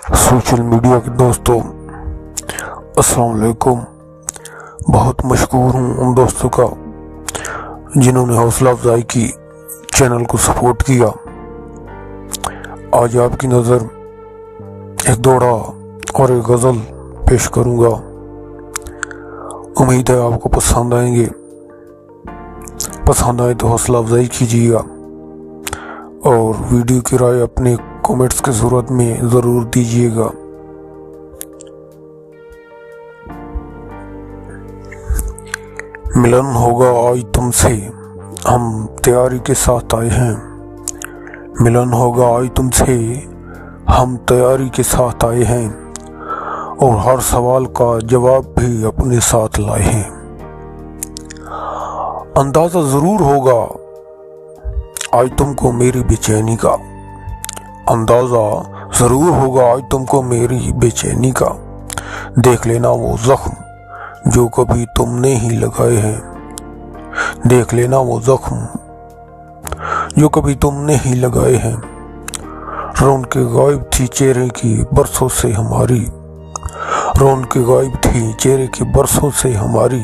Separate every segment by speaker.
Speaker 1: Social media के दोस्तों, अस्सलाम वालेकुम। बहुत मशकूर हूँ उन दोस्तों का जिन्होंने हौसला अफजाई की, चैनल को सपोर्ट किया। आज आपकी नज़र एक दौड़ा और एक गज़ल पेश करूँगा। उम्मीद है आपको पसंद आएंगे। पसंद आए तो हौसला अफजाई कीजिएगा और वीडियो की राय अपने कमेंट्स की सूरत में ज़रूर दीजिएगा। मिलन होगा आज तुमसे, हम तैयारी के साथ आए हैं। मिलन होगा आज तुमसे, हम तैयारी के साथ आए हैं और हर सवाल का जवाब भी अपने साथ लाए हैं। अंदाज़ा ज़रूर होगा आज तुमको मेरी बेचैनी का, अंदाज़ा ज़रूर होगा आज तुमको मेरी बेचैनी का। देख लेना वो ज़ख्म जो कभी तुमने ही लगाए हैं, देख लेना वो ज़ख्म जो कभी तुमने ही लगाए हैं। रौनक के गायब थी चेहरे की बरसों से हमारी, रौनक के गायब थी चेहरे की बरसों से हमारी।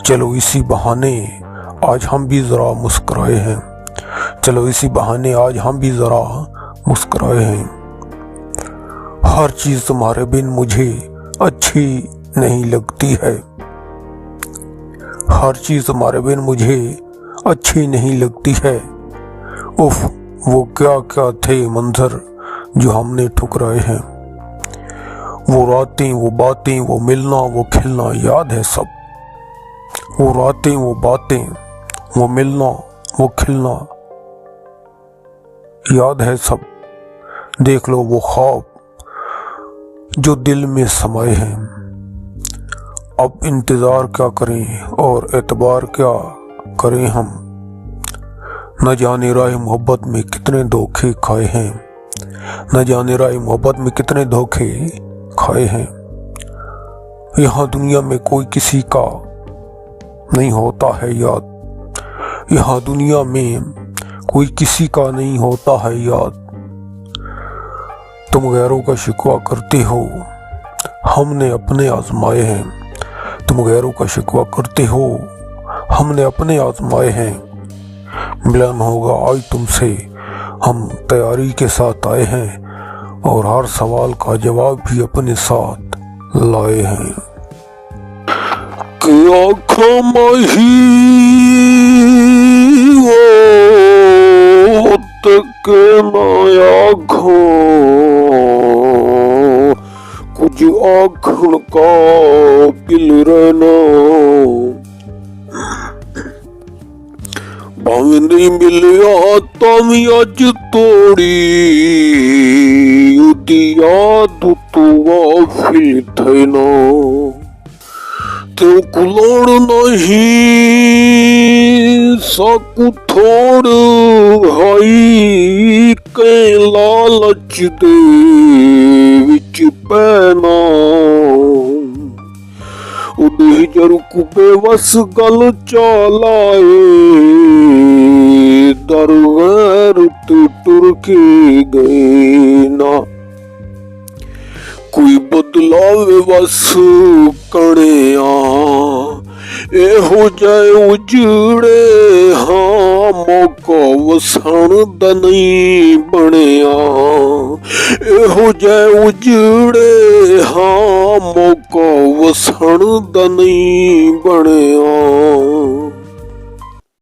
Speaker 1: चलो इसी बहाने आज हम भी ज़रा मुस्कुराए हैं, चलो इसी बहाने आज हम भी ज़रा मुस्कुराए हैं। हर चीज़ तुम्हारे बिन मुझे अच्छी नहीं लगती है, हर चीज़ तुम्हारे बिन मुझे अच्छी नहीं लगती है। उफ, वो क्या क्या थे मंजर जो हमने ठुकराए हैं। वो रातें, वो बातें, वो मिलना, वो खिलना याद है सब। वो रातें, वो बातें, वो मिलना, वो खिलना याद है सब। देख लो वो ख्वाब जो दिल में समाये हैं। अब इंतज़ार क्या करें और एतबार क्या करें हम। न जाने राह मोहब्बत में कितने धोखे खाए हैं, न जाने राह मोहब्बत में कितने धोखे खाए हैं। यहाँ दुनिया में कोई किसी का नहीं होता है याद, यहाँ दुनिया में कोई किसी का नहीं होता है याद। तुम गैरों का शिकवा करते हो, हमने अपने आजमाए हैं। तुम गैरों का शिकवा करते हो, हमने अपने आजमाए हैं। मिलन होगा आज तुमसे, हम तैयारी के साथ आए हैं और हर सवाल का जवाब भी अपने साथ लाए हैं। क्या खमही वो तक नया घो, कुछ आखण का पिल रहना। भावें नहीं मिलिया तावी अज तोड़ी, उदी याद तो वाफिल थे ना। तेरे कुलोड़ नहीं साकू थोड़ हाई के लालच दे विच पैना। उदी जरुक बेवस गल चालाए, दर गैर टुर के गए ना। कोई बदलावे बस कणिया, एहो जाए उजड़े हाँ मौका वसन दा नहीं बनिया। एहो जाए उजड़े हाँ मौका वसन दा नहीं बनिया।